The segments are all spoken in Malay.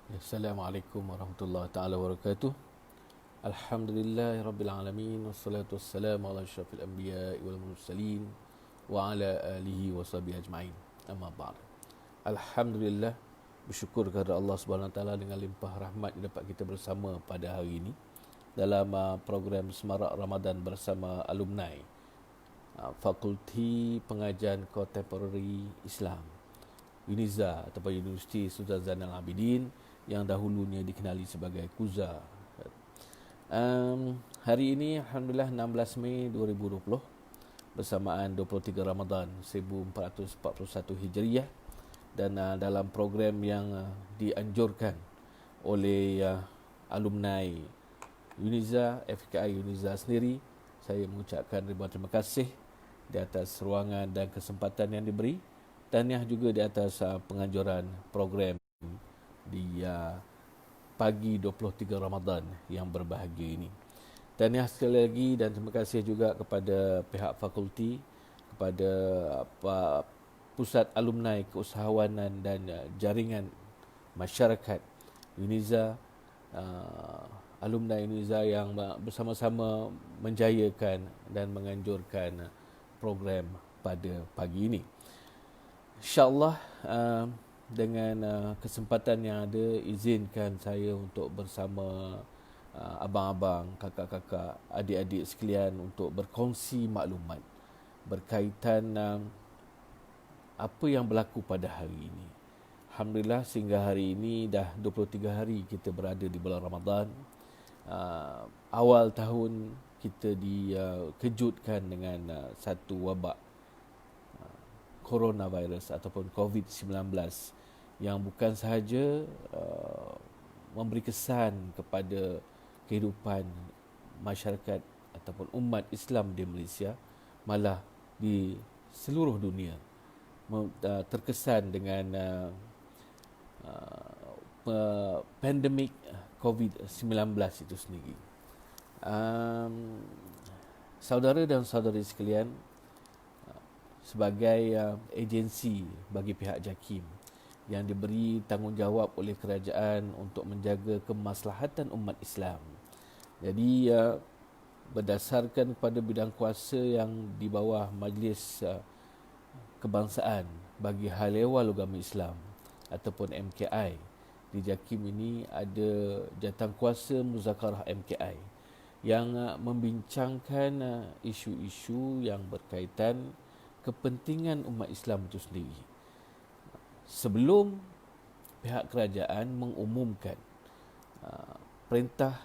Assalamualaikum warahmatullahi taala wabarakatuh. Alhamdulillahirabbil alamin wassalatu wassalamu ala asyrafil anbiya'i wal mursalin wa ala alihi washabihi ajmain. Amma ba'd. Alhamdulillah, bersyukur kepada Allah Subhanahu Wa Taala dengan limpah rahmat yang dapat kita bersama pada hari ini dalam program Semarak Ramadan bersama alumni Fakulti Pengajian Kontemporari Islam UNIZA ataupun Universiti Sultan Zainal Abidin yang dahulunya dikenali sebagai KUZA. Hari ini Alhamdulillah 16 Mei 2020 bersamaan 23 Ramadan 1441 Hijriah, dan dalam program yang dianjurkan oleh alumni UNIZA, FKI UNIZA sendiri, saya mengucapkan ribuan terima kasih di atas ruangan dan kesempatan yang diberi, tahniah juga di atas penganjuran program di pagi 23 Ramadan yang berbahagia ini. Tahniah sekali lagi dan terima kasih juga kepada pihak fakulti, kepada Pusat Alumni Keusahawanan dan Jaringan Masyarakat UNIZA, alumni UNIZA yang bersama-sama menjayakan dan menganjurkan program pada pagi ini. InsyaAllah dengan kesempatan yang ada, izinkan saya untuk bersama abang-abang, kakak-kakak, adik-adik sekalian untuk berkongsi maklumat berkaitan apa yang berlaku pada hari ini. Alhamdulillah, sehingga hari ini dah 23 hari kita berada di bulan Ramadan. Awal tahun kita dikejutkan dengan satu wabak coronavirus ataupun COVID-19 yang bukan sahaja memberi kesan kepada kehidupan masyarakat ataupun umat Islam di Malaysia, malah di seluruh dunia terkesan dengan pandemik COVID-19 itu sendiri. Saudara dan saudari sekalian, sebagai agensi bagi pihak JAKIM yang diberi tanggungjawab oleh kerajaan untuk menjaga kemaslahatan umat Islam. Jadi berdasarkan kepada bidang kuasa yang di bawah Majlis Kebangsaan bagi Hal Ehwal Agama Islam ataupun MKI, di JAKIM ini ada jawatankuasa muzakarah MKI yang membincangkan isu-isu yang berkaitan kepentingan umat Islam itu sendiri. Sebelum pihak kerajaan mengumumkan perintah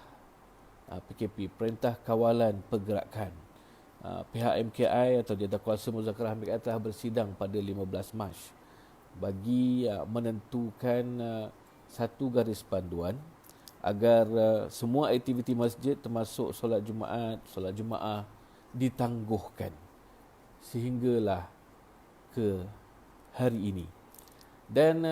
PKP, Perintah Kawalan Pergerakan, pihak MKI atau Jawatankuasa Muzakarah MKI telah bersidang pada 15 Mac bagi menentukan satu garis panduan agar semua aktiviti masjid termasuk solat Jumaat ditangguhkan sehinggalah ke hari ini. Dan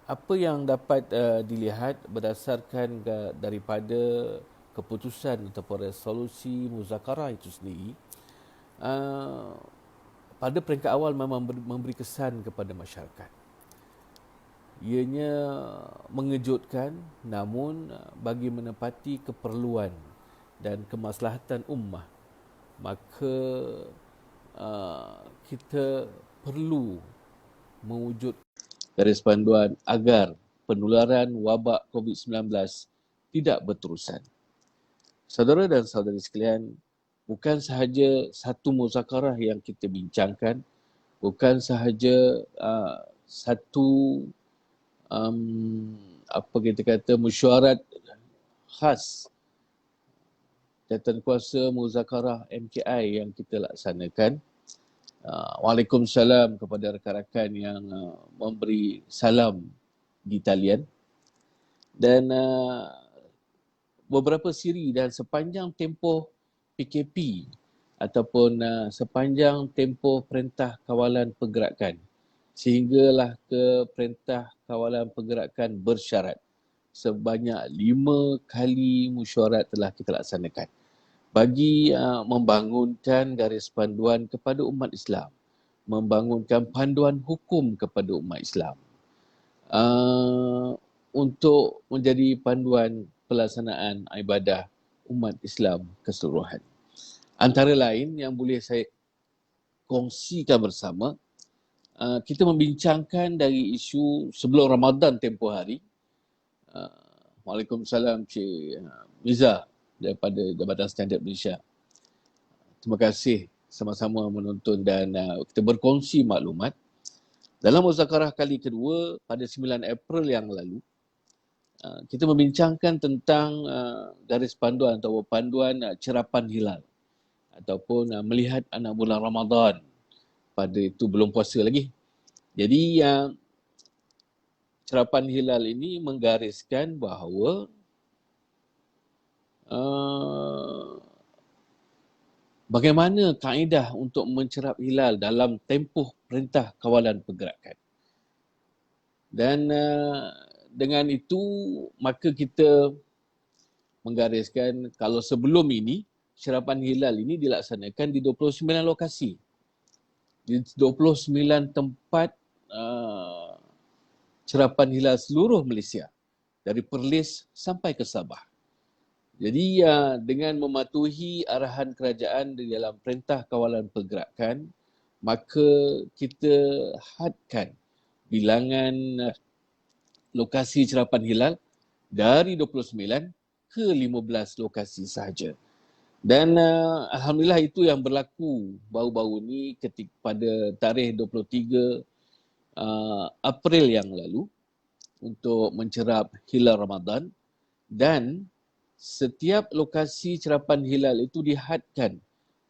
apa yang dapat dilihat berdasarkan daripada keputusan ataupun resolusi muzakarah itu sendiri, pada peringkat awal memang memberi kesan kepada masyarakat. Ianya mengejutkan, namun bagi menepati keperluan dan kemaslahatan ummah, maka kita perlu mewujud garis panduan agar penularan wabak COVID-19 tidak berterusan. Saudara dan saudari sekalian, bukan sahaja satu muzakarah yang kita bincangkan, bukan sahaja satu mesyuarat khas Jawatankuasa Muzakarah MKI yang kita laksanakan. Waalaikumsalam kepada rakan-rakan yang memberi salam di talian. Dan beberapa siri dan sepanjang tempoh PKP ataupun sepanjang tempoh Perintah Kawalan Pergerakan sehinggalah ke Perintah Kawalan Pergerakan bersyarat, sebanyak 5 kali mesyuarat telah kita laksanakan bagi membangunkan garis panduan kepada umat Islam, membangunkan panduan hukum kepada umat Islam. untuk menjadi panduan pelaksanaan ibadah umat Islam keseluruhan. Antara lain yang boleh saya kongsikan bersama, kita membincangkan dari isu sebelum Ramadan tempoh hari. Waalaikumsalam Cik Miza daripada Jabatan Standard Malaysia. Terima kasih sama-sama menonton dan kita berkongsi maklumat. Dalam muzakarah kali kedua pada 9 April yang lalu, kita membincangkan tentang garis panduan atau panduan cerapan hilal ataupun melihat anak bulan Ramadan. Pada itu belum puasa lagi. Jadi cerapan hilal ini menggariskan bahawa bagaimana kaedah untuk mencerap hilal dalam tempoh perintah kawalan pergerakan. Dan dengan itu maka kita menggariskan kalau sebelum ini cerapan hilal ini dilaksanakan di 29 lokasi. Di 29 tempat cerapan hilal seluruh Malaysia, dari Perlis sampai ke Sabah. Jadi dengan mematuhi arahan kerajaan di dalam perintah kawalan pergerakan, maka kita hadkan bilangan lokasi cerapan hilal dari 29 ke 15 lokasi sahaja. Dan Alhamdulillah itu yang berlaku baru-baru ni ketika pada tarikh 23 April yang lalu untuk mencerap hilal Ramadan, dan setiap lokasi cerapan hilal itu dihadkan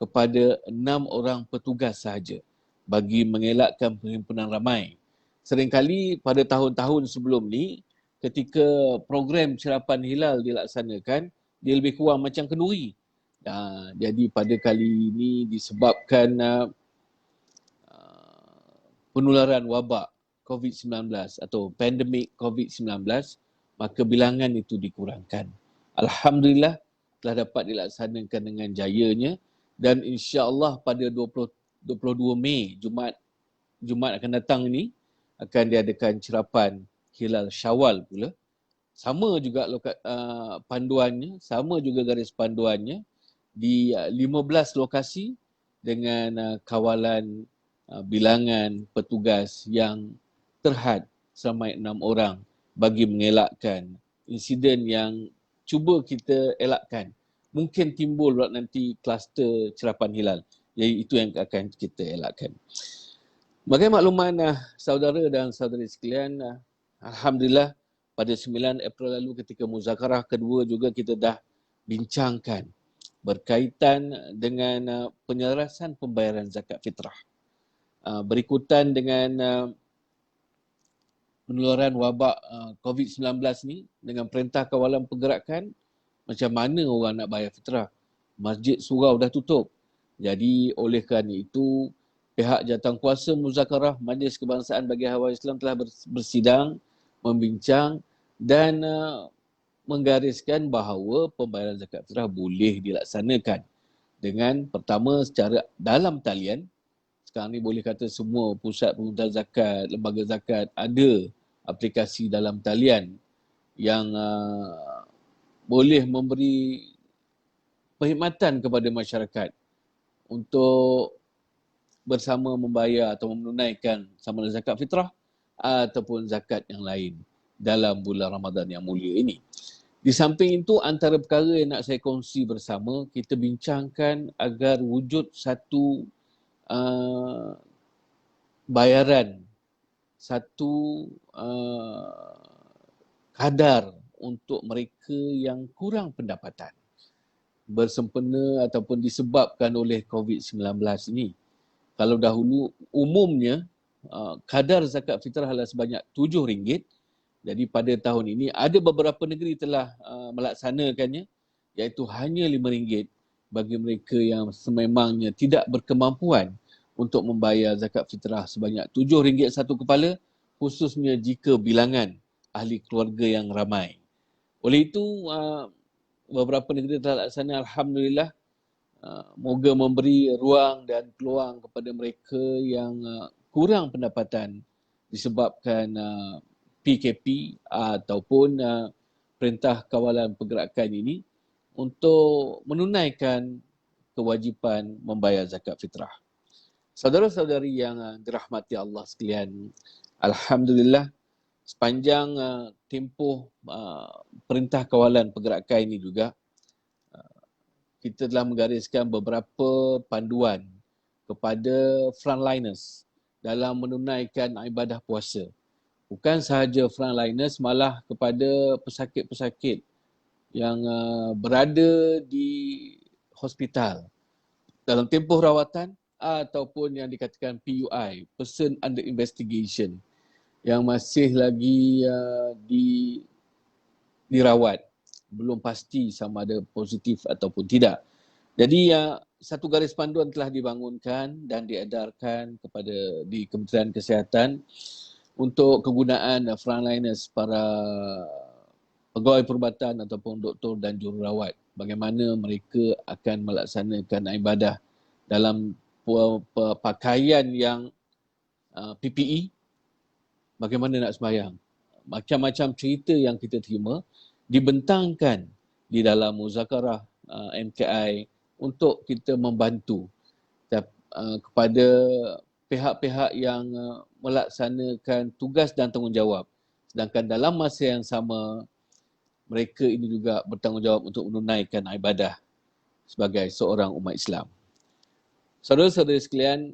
kepada 6 orang petugas sahaja bagi mengelakkan perhimpunan ramai. Seringkali pada tahun-tahun sebelum ni ketika program cerapan hilal dilaksanakan, dia lebih kurang macam kenduri. Jadi pada kali ini disebabkan penularan wabak COVID-19 atau pandemik COVID-19, maka bilangan itu dikurangkan. Alhamdulillah telah dapat dilaksanakan dengan jayanya, dan insya-Allah pada 22 Mei, Jumaat akan datang ini akan diadakan cerapan hilal Syawal pula. Sama juga panduannya, sama juga garis panduannya di 15 lokasi dengan kawalan bilangan petugas yang terhad seramai 6 orang bagi mengelakkan insiden yang cuba kita elakkan. Mungkin timbul nanti kluster cerapan hilal. Jadi itu yang akan kita elakkan. Bagi makluman saudara dan saudari sekalian, Alhamdulillah pada 9 April lalu ketika muzakarah kedua juga kita dah bincangkan berkaitan dengan penyelarasan pembayaran zakat fitrah. Berikutan dengan penularan wabak COVID-19 ni, dengan perintah kawalan pergerakan, macam mana orang nak bayar fitrah? Masjid surau dah tutup. Jadi oleh kerana itu, pihak jawatankuasa muzakarah Majlis Kebangsaan bagi Hawa Islam telah bersidang, membincang dan menggariskan bahawa pembayaran zakat fitrah boleh dilaksanakan dengan pertama secara dalam talian. Sekarang ni boleh kata semua pusat pengurusan zakat, lembaga zakat ada aplikasi dalam talian yang boleh memberi perkhidmatan kepada masyarakat untuk bersama membayar atau menunaikan sama ada zakat fitrah ataupun zakat yang lain dalam bulan Ramadan yang mulia ini. Di samping itu, antara perkara yang nak saya kongsi bersama, kita bincangkan agar wujud satu bayaran, satu kadar untuk mereka yang kurang pendapatan bersempena ataupun disebabkan oleh COVID-19 ini. Kalau dahulu umumnya kadar zakat fitrah adalah sebanyak RM7. Jadi pada tahun ini ada beberapa negeri telah melaksanakannya, iaitu hanya RM5 bagi mereka yang sememangnya tidak berkemampuan untuk membayar zakat fitrah sebanyak RM7 satu kepala, khususnya jika bilangan ahli keluarga yang ramai. Oleh itu, beberapa negeri telah laksana, Alhamdulillah. Moga memberi ruang dan peluang kepada mereka yang kurang pendapatan disebabkan PKP ataupun Perintah Kawalan Pergerakan ini untuk menunaikan kewajipan membayar zakat fitrah. Saudara-saudari yang dirahmati Allah sekalian, alhamdulillah sepanjang tempoh Perintah Kawalan Pergerakan ini juga kita telah menggariskan beberapa panduan kepada frontliners dalam menunaikan ibadah puasa. Bukan sahaja frontliners, malah kepada pesakit-pesakit yang berada di hospital dalam tempoh rawatan ataupun yang dikatakan PUI, Person Under Investigation, yang masih lagi dirawat, belum pasti sama ada positif ataupun tidak. Jadi satu garis panduan telah dibangunkan dan diedarkan di Kementerian Kesihatan untuk kegunaan frontliners, para pegawai perubatan ataupun doktor dan jururawat, bagaimana mereka akan melaksanakan ibadah dalam pakaian yang PPE, bagaimana nak sembahyang. Macam-macam cerita yang kita terima dibentangkan di dalam muzakarah MKI untuk kita membantu kepada pihak-pihak yang melaksanakan tugas dan tanggungjawab. Sedangkan dalam masa yang sama, mereka ini juga bertanggungjawab untuk menunaikan ibadah sebagai seorang umat Islam. Saudara-saudari sekalian,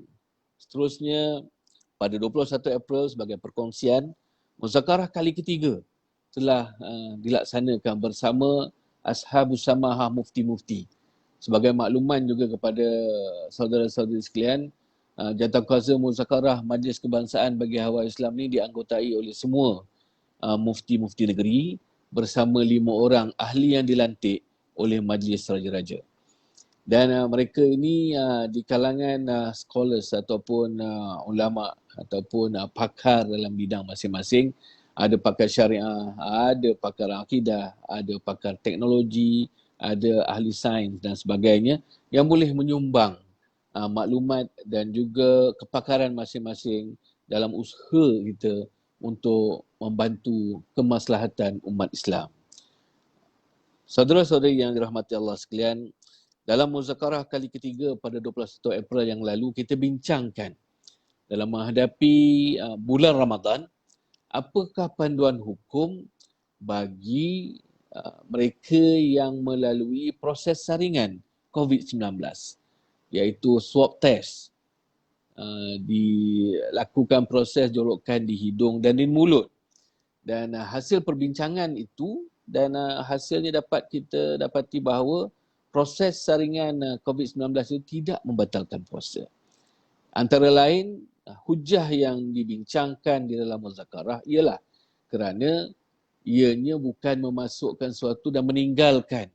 seterusnya pada 21 April sebagai perkongsian, muzakarah kali ketiga telah dilaksanakan bersama Ashabus Samahah Mufti-Mufti. Sebagai makluman juga kepada saudara-saudari sekalian, Jawatankuasa Muzakarah Majlis Kebangsaan bagi Hawa Islam ini dianggotai oleh semua mufti-mufti negeri bersama 5 orang ahli yang dilantik oleh Majlis Raja-Raja. Dan mereka ini di kalangan scholars ataupun ulama ataupun pakar dalam bidang masing-masing. Ada pakar syariah, ada pakar akidah, ada pakar teknologi, ada ahli sains dan sebagainya yang boleh menyumbang maklumat dan juga kepakaran masing-masing dalam usaha kita untuk membantu kemaslahatan umat Islam. Saudara-saudari yang dirahmati Allah sekalian, dalam muzakarah kali ketiga pada 21 April yang lalu, kita bincangkan dalam menghadapi bulan Ramadan, apakah panduan hukum bagi mereka yang melalui proses saringan COVID-19, iaitu swab test. Dilakukan proses jolokan di hidung dan di mulut. Dan hasil perbincangan itu dan hasilnya dapat kita dapati bahawa proses saringan COVID-19 itu tidak membatalkan puasa. Antara lain, hujah yang dibincangkan di dalam muzakarah ialah kerana ianya bukan memasukkan sesuatu dan meninggalkan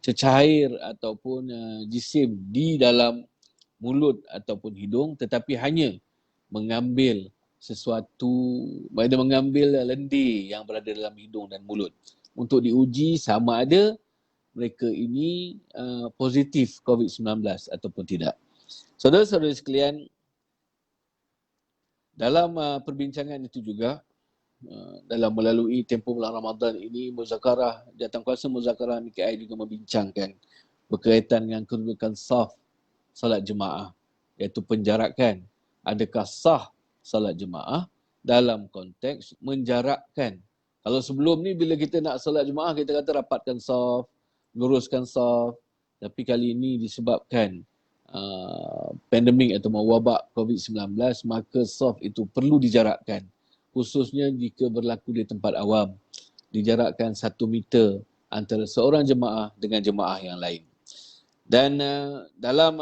cecair ataupun jisim di dalam mulut ataupun hidung, tetapi hanya mengambil sesuatu, mengambil lendir yang berada dalam hidung dan mulut untuk diuji sama ada mereka ini positif COVID-19 ataupun tidak. Saudara-saudari sekalian, dalam perbincangan itu juga, dalam melalui tempoh bulan Ramadan ini, muzakarah, Jawatankuasa Muzakarah MKI juga membincangkan berkaitan dengan kedudukan saf salat jemaah, iaitu penjarakan. Adakah sah salat jemaah dalam konteks menjarakkan? Kalau sebelum ni bila kita nak salat jemaah, kita kata rapatkan saf, luruskan saf. Tapi kali ini disebabkan pandemik atau wabak COVID-19, maka saf itu perlu dijarakkan. Khususnya jika berlaku di tempat awam, dijarakkan 1 meter antara seorang jemaah dengan jemaah yang lain. Dan dalam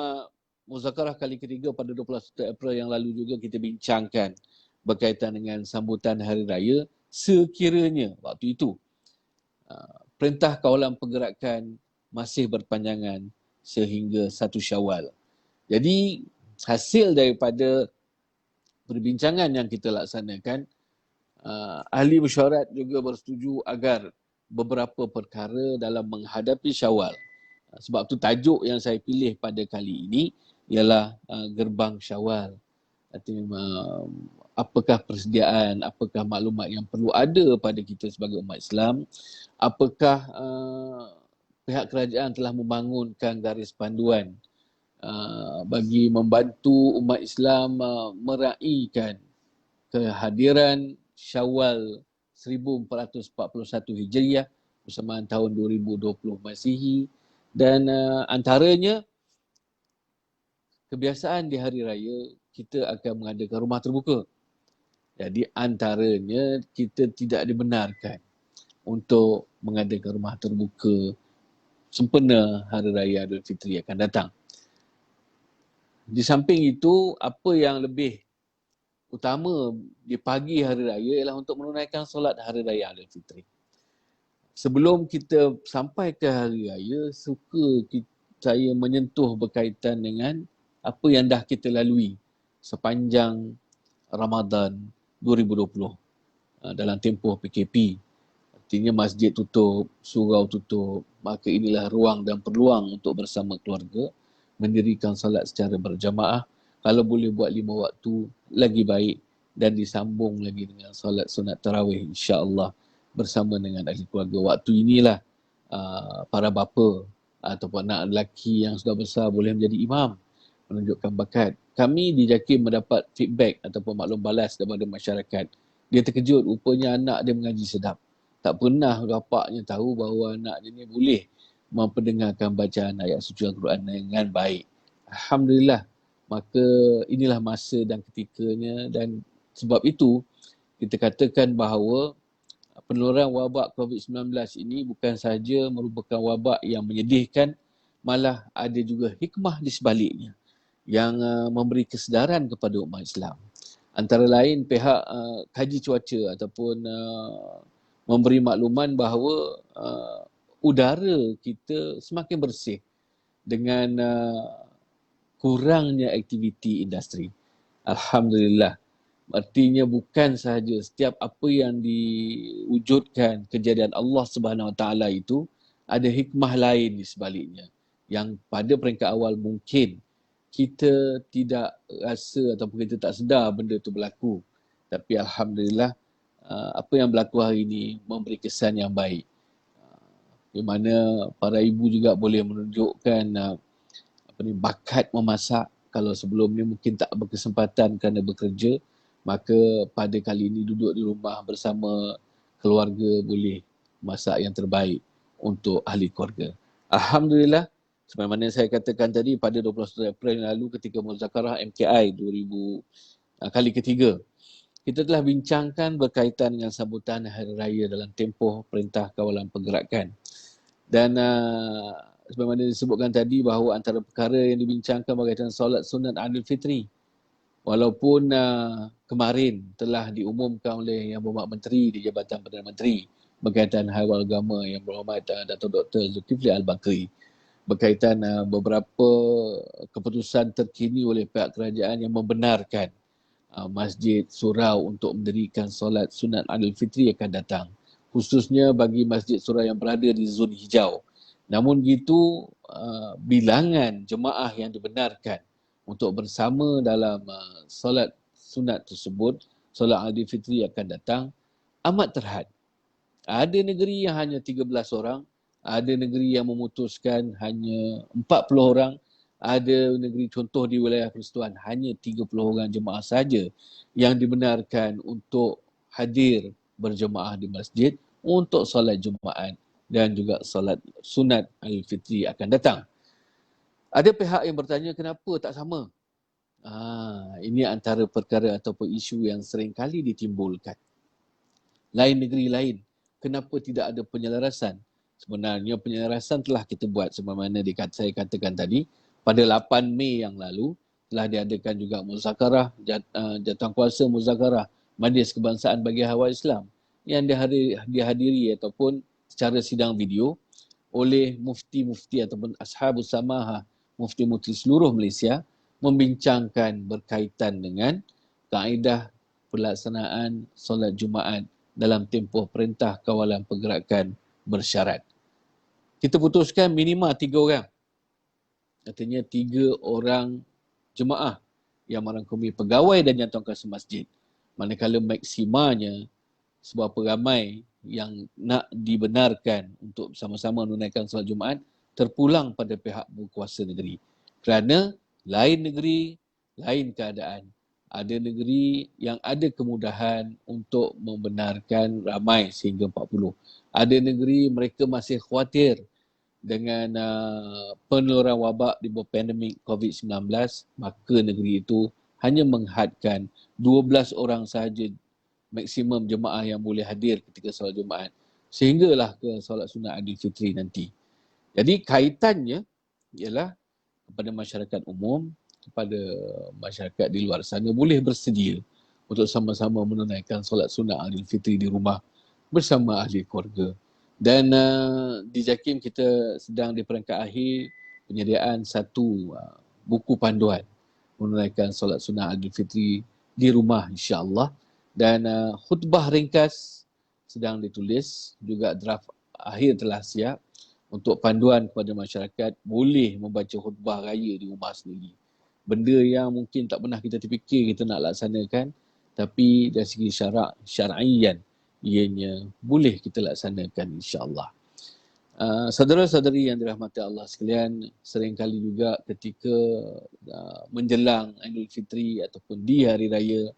muzakarah kali ketiga pada 21 April yang lalu juga kita bincangkan berkaitan dengan sambutan Hari Raya sekiranya waktu itu Perintah Kawalan Pergerakan masih berpanjangan sehingga 1 Syawal. Jadi hasil daripada perbincangan yang kita laksanakan, ahli mesyuarat juga bersetuju agar beberapa perkara dalam menghadapi Syawal. Sebab tu tajuk yang saya pilih pada kali ini ialah Gerbang Syawal. Artinya apakah persediaan, apakah maklumat yang perlu ada pada kita sebagai umat Islam, apakah pihak kerajaan telah membangunkan garis panduan bagi membantu umat Islam meraihkan kehadiran Syawal 1441 Hijriah bersamaan tahun 2020 Masihi, dan antaranya kebiasaan di hari raya kita akan mengadakan rumah terbuka. Jadi antaranya kita tidak dibenarkan untuk mengadakan rumah terbuka sempena Hari Raya Aidilfitri akan datang. Di samping itu, apa yang lebih utama di pagi Hari Raya ialah untuk menunaikan solat Hari Raya Aidilfitri. Sebelum kita sampai ke Hari Raya, saya menyentuh berkaitan dengan apa yang dah kita lalui sepanjang Ramadan 2020 dalam tempoh PKP. Artinya masjid tutup, surau tutup, maka inilah ruang dan peluang untuk bersama keluarga mendirikan salat secara berjamaah. Kalau boleh buat 5 waktu, lagi baik, dan disambung lagi dengan salat sunat tarawih insya-Allah bersama dengan ahli keluarga. Waktu inilah para bapa ataupun anak lelaki yang sudah besar boleh menjadi imam, menunjukkan bakat. Kami di JAKIM mendapat feedback ataupun maklum balas daripada masyarakat. Dia terkejut, rupanya anak dia mengaji sedap. Tak pernah bapaknya tahu bahawa anak dia ni boleh memperdengarkan bacaan ayat suci Al-Quran dengan baik. Alhamdulillah. Maka inilah masa dan ketikanya, dan sebab itu kita katakan bahawa penularan wabak COVID-19 ini bukan sahaja merupakan wabak yang menyedihkan, malah ada juga hikmah di sebaliknya yang memberi kesedaran kepada umat Islam. Antara lain pihak kaji cuaca ataupun memberi makluman bahawa udara kita semakin bersih dengan kurangnya aktiviti industri. Alhamdulillah. Artinya bukan sahaja setiap apa yang diwujudkan kejadian Allah Subhanahu Wa Taala itu ada hikmah lain di sebaliknya yang pada peringkat awal mungkin kita tidak rasa ataupun kita tak sedar benda itu berlaku. Tapi Alhamdulillah apa yang berlaku hari ini memberi kesan yang baik. Di mana para ibu juga boleh menunjukkan bakat memasak. Kalau sebelum ni mungkin tak berkesempatan kerana bekerja, maka pada kali ini duduk di rumah bersama keluarga boleh masak yang terbaik untuk ahli keluarga. Alhamdulillah, sebagaimana saya katakan tadi, pada 21 April yang lalu ketika Muzakarah MKI 2000 kali ketiga, kita telah bincangkan berkaitan dengan sambutan Hari Raya dalam tempoh Perintah Kawalan Pergerakan. Dan sebagaimana disebutkan tadi bahawa antara perkara yang dibincangkan berkaitan solat sunat Aidilfitri. Walaupun kemarin telah diumumkan oleh Yang Berhormat Menteri di Jabatan Perdana Menteri berkaitan Haiwal Agama Yang Berhormat Datuk Dr. Zulkifli Al-Bakri berkaitan beberapa keputusan terkini oleh pihak kerajaan yang membenarkan masjid surau untuk mendirikan solat sunat Aidilfitri akan datang, khususnya bagi masjid surau yang berada di zon hijau. Namun begitu, bilangan jemaah yang dibenarkan untuk bersama dalam solat sunat tersebut, solat Aidilfitri akan datang, amat terhad. Ada negeri yang hanya 13 orang, ada negeri yang memutuskan hanya 40 orang, ada negeri contoh di wilayah Persekutuan hanya 30 orang jemaah saja yang dibenarkan untuk hadir berjemaah di masjid untuk solat Jumaat dan juga solat sunat Aidilfitri akan datang. Ada pihak yang bertanya kenapa tak sama? Ini antara perkara ataupun isu yang sering kali ditimbulkan. Lain negeri lain, kenapa tidak ada penyelarasan? Sebenarnya penyelarasan telah kita buat sebagaimana saya katakan tadi. Pada 8 Mei yang lalu telah diadakan juga muzakarah, jawatankuasa muzakarah Majlis Kebangsaan bagi Hawa Islam yang dihadiri ataupun secara sidang video oleh mufti-mufti ataupun ashabus samahah, mufti-mufti seluruh Malaysia, membincangkan berkaitan dengan kaedah pelaksanaan solat Jumaat dalam tempoh Perintah Kawalan Pergerakan bersyarat. Kita putuskan minima 3 orang. Artinya 3 orang jemaah yang merangkumi pegawai dan jawatankuasa masjid manakala maksimanya seberapa ramai yang nak dibenarkan untuk bersama-sama menunaikan solat Jumaat terpulang pada pihak berkuasa negeri. Kerana lain negeri, lain keadaan. Ada negeri yang ada kemudahan untuk membenarkan ramai sehingga 40. Ada negeri mereka masih khawatir dengan penularan wabak di bawah pandemik COVID-19, maka negeri itu hanya menghadkan 12 orang sahaja maksimum jemaah yang boleh hadir ketika solat Jumaat sehinggalah ke solat sunat Aidilfitri nanti. Jadi kaitannya ialah kepada masyarakat umum, kepada masyarakat di luar sana boleh bersedia untuk sama-sama menunaikan solat sunat Aidilfitri di rumah bersama ahli keluarga. Dan di JAKIM kita sedang di peringkat akhir penyediaan satu buku panduan menunaikan solat sunat Aidilfitri di rumah insya-Allah. Dan khutbah ringkas sedang ditulis, juga draft akhir telah siap untuk panduan kepada masyarakat boleh membaca khutbah raya di rumah sendiri. Benda yang mungkin tak pernah kita terfikir kita nak laksanakan, tapi dari segi syar'iyan ianya boleh kita laksanakan insya-Allah. Saudara-saudari yang dirahmati Allah sekalian, seringkali juga ketika menjelang Aidilfitri ataupun di hari raya,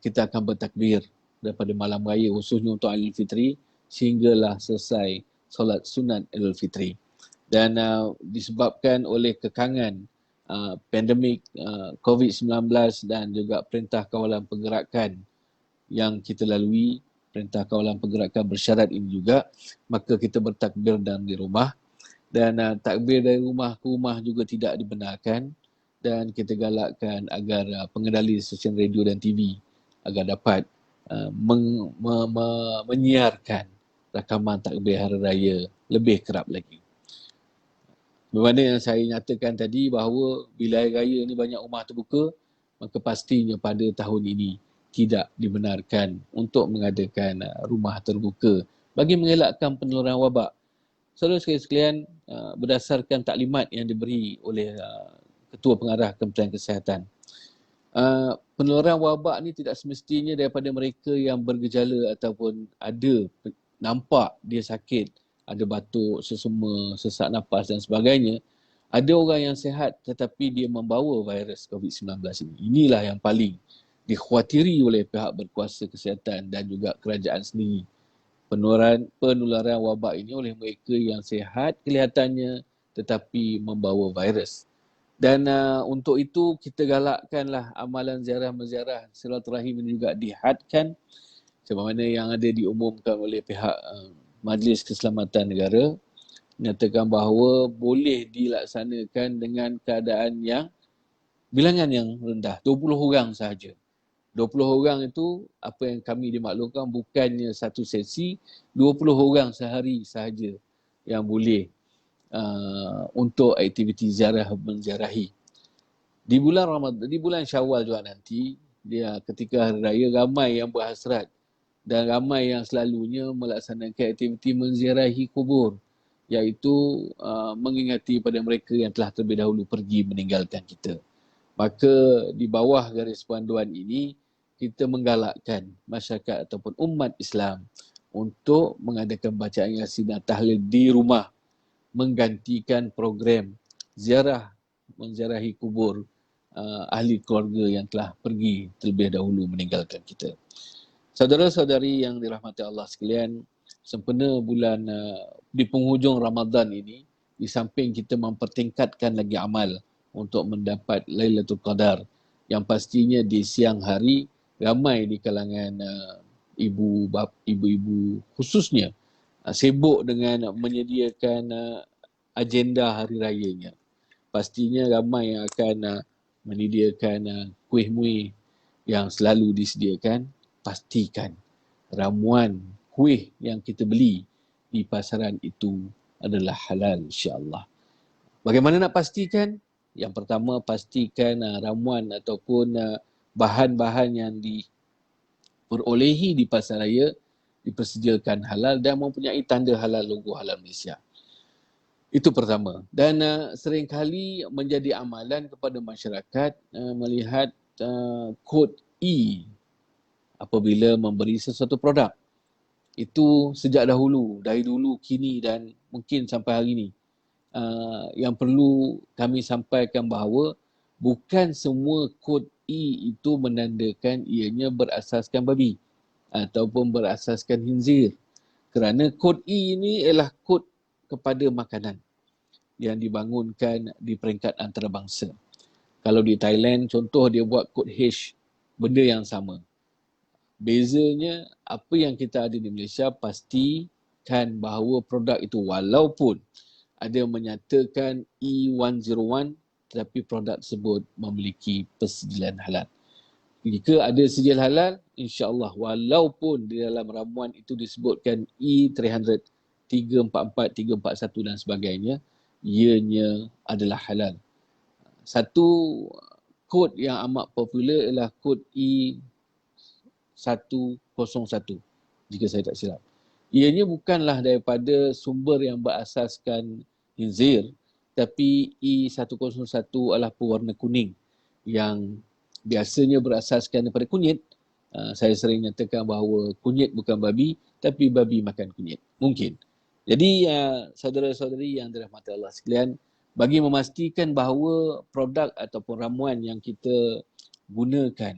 kita akan bertakbir daripada malam raya khususnya untuk Aidilfitri sehinggalah selesai solat sunat Aidilfitri. Dan disebabkan oleh kekangan pandemik COVID-19 dan juga perintah kawalan pergerakan yang kita lalui, perintah kawalan pergerakan bersyarat ini juga, maka kita bertakbir dan di rumah. Dan takbir dari rumah ke rumah juga tidak dibenarkan, dan kita galakkan agar pengendali stesen radio dan TV agar dapat menyiarkan rakaman takbir hari raya lebih kerap lagi. Bermakna yang saya nyatakan tadi bahawa bila hari raya ni banyak rumah terbuka, maka pastinya pada tahun ini tidak dibenarkan untuk mengadakan rumah terbuka bagi mengelakkan penularan wabak. Saudara sekalian, berdasarkan taklimat yang diberi oleh Ketua Pengarah Kementerian Kesihatan, penularan wabak ni tidak semestinya daripada mereka yang bergejala ataupun ada nampak dia sakit, ada batuk, sesama, sesak nafas dan sebagainya. Ada orang yang sihat tetapi dia membawa virus COVID-19 ini. Inilah yang paling dikhawatiri oleh pihak berkuasa kesihatan dan juga kerajaan sendiri. Penularan wabak ini oleh mereka yang sihat kelihatannya tetapi membawa virus. Dan untuk itu kita galakkanlah amalan ziarah-menziarah silaturahim ini juga dihadkan sebagaimana yang ada diumumkan oleh pihak Majlis Keselamatan Negara, menyatakan bahawa boleh dilaksanakan dengan keadaan yang bilangan yang rendah, 20 orang sahaja. 20 orang itu apa yang kami dimaklumkan bukannya satu sesi, 20 orang sehari sahaja yang boleh untuk aktiviti ziarah menziarahi. Di bulan Ramadan, di bulan Syawal juga nanti, dia ketika hari raya ramai yang berhasrat dan ramai yang selalunya melaksanakan aktiviti menziarahi kubur, iaitu mengingati pada mereka yang telah terlebih dahulu pergi meninggalkan kita. Maka di bawah garis panduan ini kita menggalakkan masyarakat ataupun umat Islam untuk mengadakan bacaan Yasin dan tahlil di rumah, menggantikan program ziarah menziarahi kubur ahli keluarga yang telah pergi terlebih dahulu meninggalkan kita. Saudara-saudari yang dirahmati Allah sekalian, sempena bulan di penghujung Ramadan ini, di samping kita mempertingkatkan lagi amal untuk mendapat Lailatul Qadar, yang pastinya di siang hari ramai di kalangan ibu-ibu khususnya sibuk dengan menyediakan agenda hari rayanya. Pastinya ramai yang akan menyediakan kuih muih yang selalu disediakan. Pastikan ramuan kuih yang kita beli di pasaran itu adalah halal insya-Allah. Bagaimana nak pastikan? Yang pertama, pastikan ramuan ataupun bahan-bahan yang diperolehi di pasar raya dipersediakan halal dan mempunyai tanda halal, logo halal Malaysia. Itu pertama. Dan seringkali menjadi amalan kepada masyarakat melihat kod E apabila memberi sesuatu produk. Itu sejak dahulu, dari dulu, kini dan mungkin sampai hari ini. Yang perlu kami sampaikan bahawa bukan semua kod E itu menandakan ianya berasaskan babi ataupun berasaskan khinzir. Kerana kod E ini ialah kod kepada makanan yang dibangunkan di peringkat antarabangsa. Kalau di Thailand, contoh dia buat kod H, benda yang sama. Bezanya, apa yang kita ada di Malaysia, pastikan bahawa produk itu walaupun ada menyatakan E101, tetapi produk tersebut memiliki persediaan halal. Jika ada sijil halal, insya-Allah walaupun di dalam ramuan itu disebutkan E300, 344, 341 dan sebagainya, ianya adalah halal. Satu kod yang amat popular ialah kod E101 jika saya tak silap. Ianya bukanlah daripada sumber yang berasaskan khinzir, tapi E101 adalah pewarna kuning yang biasanya berasaskan daripada kunyit. Saya sering nyatakan bahawa kunyit bukan babi, tapi babi makan kunyit. Mungkin. Jadi saudara-saudari yang dirahmati Allah sekalian, bagi memastikan bahawa produk ataupun ramuan yang kita gunakan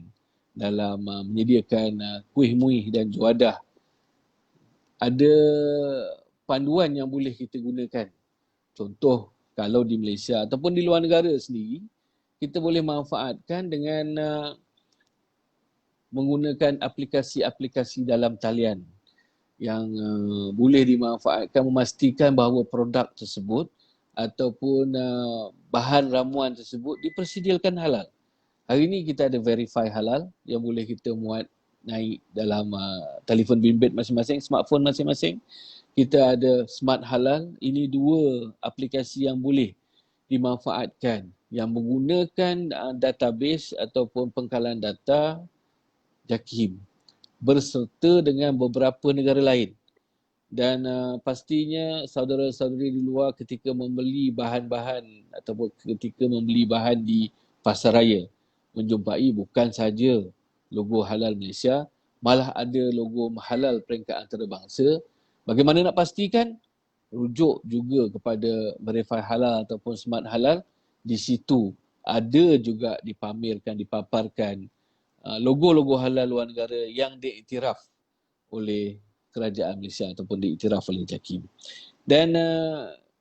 dalam menyediakan kuih muih dan juadah, ada panduan yang boleh kita gunakan. Contoh, kalau di Malaysia ataupun di luar negara sendiri, kita boleh manfaatkan dengan menggunakan aplikasi-aplikasi dalam talian yang boleh dimanfaatkan memastikan bahawa produk tersebut ataupun bahan ramuan tersebut dipersediakan halal. Hari ini kita ada Verify Halal yang boleh kita muat naik dalam telefon bimbit masing-masing, smartphone masing-masing. Kita ada Smart Halal. Ini dua aplikasi yang boleh dimanfaatkan yang menggunakan database ataupun pengkalan data JAKIM berserta dengan beberapa negara lain. Dan pastinya saudara-saudari di luar ketika membeli bahan-bahan ataupun ketika membeli bahan di pasaraya menjumpai bukan saja logo halal Malaysia, malah ada logo halal peringkat antarabangsa. Bagaimana nak pastikan? Rujuk juga kepada Verify Halal ataupun Smart Halal. Di situ ada juga dipamerkan, dipaparkan logo-logo halal luar negara yang diiktiraf oleh kerajaan Malaysia ataupun diiktiraf oleh JAKIM. Dan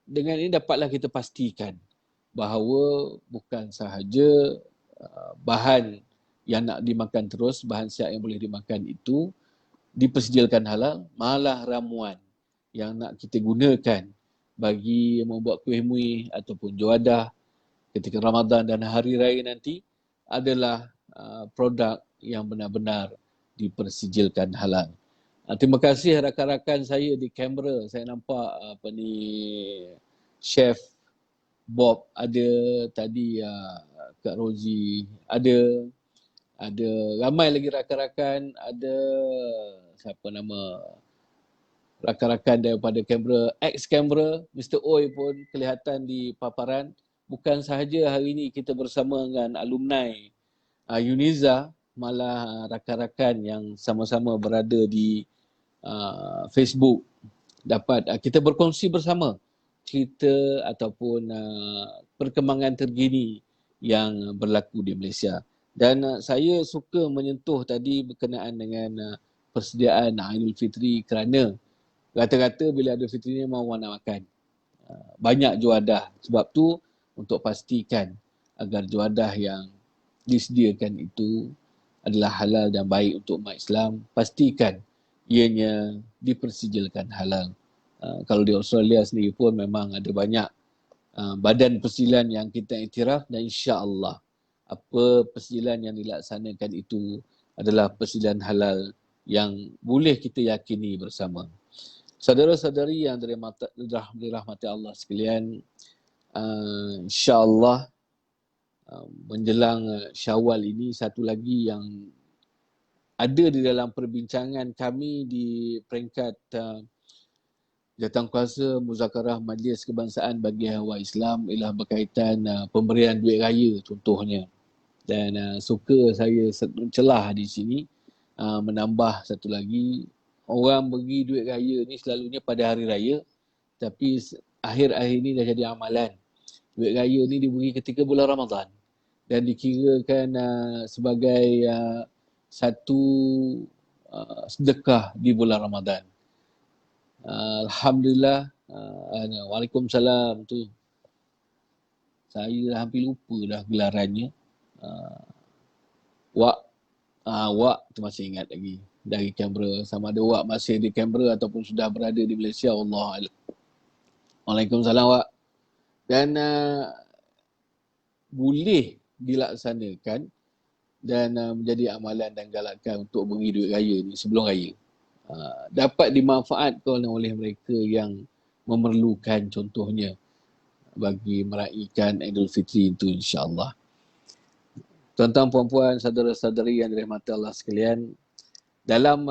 dengan ini dapatlah kita pastikan bahawa bukan sahaja bahan yang nak dimakan terus, bahan siap yang boleh dimakan itu dipersediakan halal, malah ramuan yang nak kita gunakan bagi membuat kuih muih ataupun juadah ketika Ramadan dan hari raya nanti adalah produk yang benar-benar dipersijilkan halal. Terima kasih rakan-rakan saya di kamera. Saya nampak Chef Bob ada tadi, Kak Rozi ada ramai lagi rakan-rakan, ada siapa nama rakan-rakan daripada kamera, ex-kamera, Mr. Oi pun kelihatan di paparan. Bukan sahaja hari ini kita bersama dengan alumni Uniza, malah rakan-rakan yang sama-sama berada di Facebook dapat kita berkongsi bersama cerita ataupun perkembangan terkini yang berlaku di Malaysia. Dan saya suka menyentuh tadi berkenaan dengan persediaan Aidilfitri kerana rata-rata bila Aidilfitri ni mahu nak makan. Banyak juadah. Sebab tu untuk pastikan agar juadah yang disediakan itu adalah halal dan baik untuk umat Islam, pastikan ianya dipersijilkan halal. Kalau di Australia sendiri pun memang ada banyak badan persijilan yang kita iktiraf dan insya-Allah apa persijilan yang dilaksanakan itu adalah persijilan halal yang boleh kita yakini bersama. Saudara-saudari yang dirahmati Allah sekalian, insya-Allah menjelang Syawal ini satu lagi yang ada di dalam perbincangan kami di peringkat Jawatankuasa Muzakarah Majlis Kebangsaan bagi Hawa Islam ialah berkaitan pemberian duit raya contohnya. Dan suka saya celah di sini menambah satu lagi, orang bagi duit raya ni selalunya pada hari raya, tapi akhir-akhir ni dah jadi amalan. Duit raya ni diberi ketika bulan Ramadan dan dikirakan sebagai satu sedekah di bulan Ramadan. Alhamdulillah. Waalaikumsalam tu. Saya dah hampir lupa dah gelarannya. Wak tu masih ingat lagi dari Canberra. Sama ada Wak masih di Canberra ataupun sudah berada di Malaysia. Allah. Waalaikumsalam Wak. Dan boleh dilaksanakan dan menjadi amalan dan galakan untuk beri duit raya ni sebelum raya. Dapat dimanfaatkan oleh mereka yang memerlukan, contohnya bagi meraihkan Aidil Fitri itu, insya-Allah. Tuan-tuan, puan-puan, saudara-saudari yang dirahmati Allah sekalian, dalam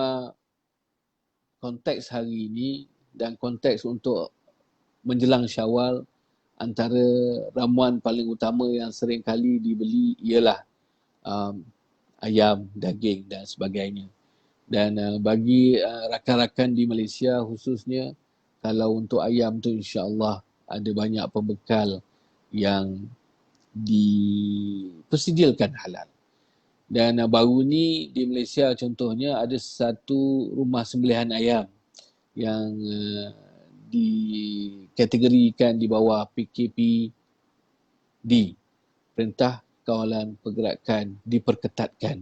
konteks hari ini dan konteks untuk menjelang Syawal, antara ramuan paling utama yang sering kali dibeli ialah ayam, daging dan sebagainya. Dan bagi rakan-rakan di Malaysia khususnya, kalau untuk ayam tu insya-Allah ada banyak pembekal yang dipersediakan halal. Dan baru ni di Malaysia contohnya ada satu rumah sembelihan ayam yang dikategorikan di bawah PKPD, Perintah Kawalan Pergerakan Diperketatkan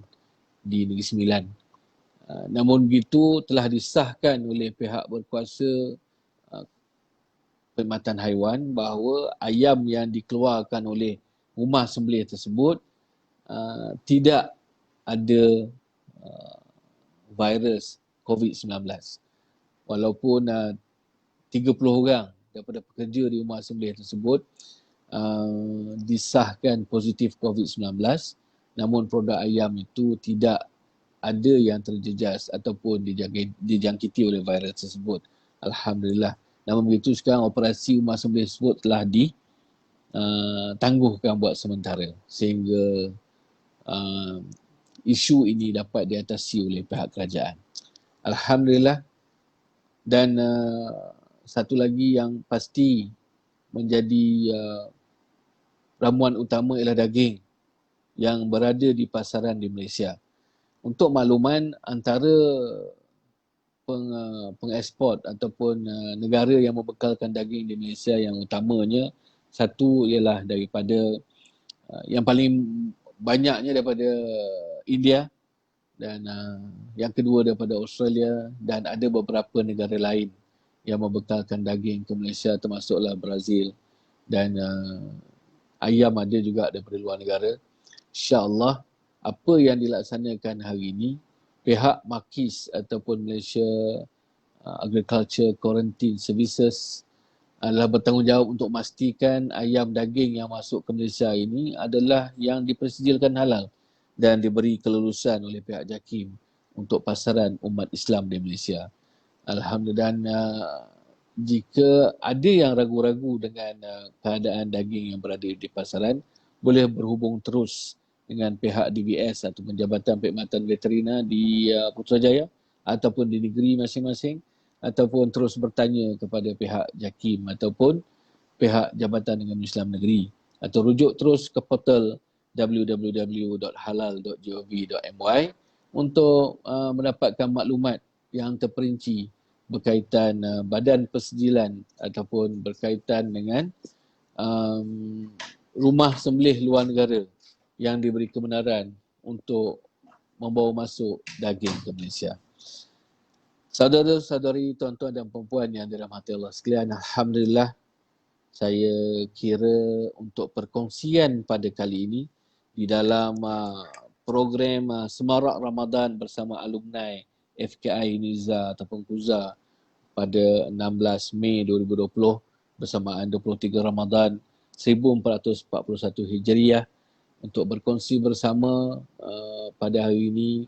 di Negeri Sembilan. Namun begitu telah disahkan oleh pihak berkuasa Perkhidmatan Haiwan bahawa ayam yang dikeluarkan oleh rumah sembelih tersebut tidak ada virus COVID-19. Walaupun 30 orang daripada pekerja di rumah sembelih tersebut disahkan positif COVID-19, namun produk ayam itu tidak ada yang terjejas ataupun dijangkiti oleh virus tersebut. Alhamdulillah. Namun begitu sekarang operasi rumah sembelih tersebut telah ditangguhkan buat sementara sehingga isu ini dapat diatasi oleh pihak kerajaan. Alhamdulillah. Dan satu lagi yang pasti menjadi ramuan utama ialah daging yang berada di pasaran di Malaysia. Untuk makluman, antara pengeksport ataupun negara yang membekalkan daging di Malaysia yang utamanya, satu ialah daripada yang paling banyaknya daripada India, dan yang kedua daripada Australia, dan ada beberapa negara lain yang membekalkan daging ke Malaysia, termasuklah Brazil, dan ayam ada juga daripada luar negara. InsyaAllah apa yang dilaksanakan hari ini, pihak Makis ataupun Malaysia Agriculture Quarantine Services adalah bertanggungjawab untuk memastikan ayam daging yang masuk ke Malaysia ini adalah yang dipersediakan halal dan diberi kelulusan oleh pihak JAKIM untuk pasaran umat Islam di Malaysia. Alhamdulillah. Dan jika ada yang ragu-ragu dengan keadaan daging yang berada di pasaran, boleh berhubung terus dengan pihak DBS atau Jabatan Perkhidmatan Veterina di Putrajaya ataupun di negeri masing-masing, ataupun terus bertanya kepada pihak JAKIM ataupun pihak Jabatan Agama Islam Negeri, atau rujuk terus ke portal www.halal.gov.my untuk mendapatkan maklumat yang terperinci berkaitan badan persediaan ataupun berkaitan dengan rumah sembelih luar negara yang diberi kebenaran untuk membawa masuk daging ke Malaysia. Saudara-saudari, tuan-tuan dan puan-puan yang dirahmati Allah sekalian, alhamdulillah, saya kira untuk perkongsian pada kali ini di dalam program Semarak Ramadan bersama alumni FKI Uniza ataupun KUZA pada 16 Mei 2020 bersamaan 23 Ramadan 1441 Hijriah, untuk berkongsi bersama pada hari ini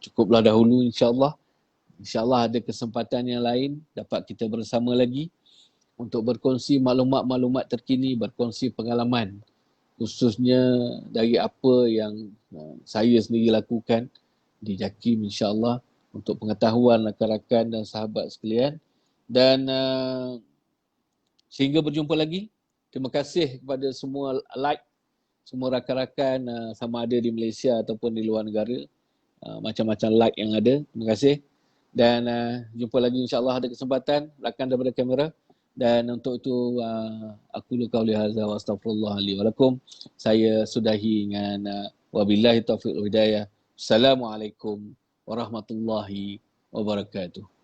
cukuplah dahulu, insya-Allah. InsyaAllah ada kesempatan yang lain dapat kita bersama lagi untuk berkongsi maklumat-maklumat terkini, berkongsi pengalaman khususnya dari apa yang saya sendiri lakukan di JAKIM insya-Allah untuk pengetahuan rakan-rakan dan sahabat sekalian. Dan sehingga berjumpa lagi. Terima kasih kepada semua semua rakan-rakan sama ada di Malaysia ataupun di luar negara. Macam-macam yang ada. Terima kasih. Dan jumpa lagi insya-Allah ada kesempatan rakan daripada kamera. Dan untuk itu aku qauli hadza wa astaghfirullah li wa lakum. Saya sudahi dengan wabillahi taufiq wal hidayah. Assalamualaikum warahmatullahi wabarakatuh.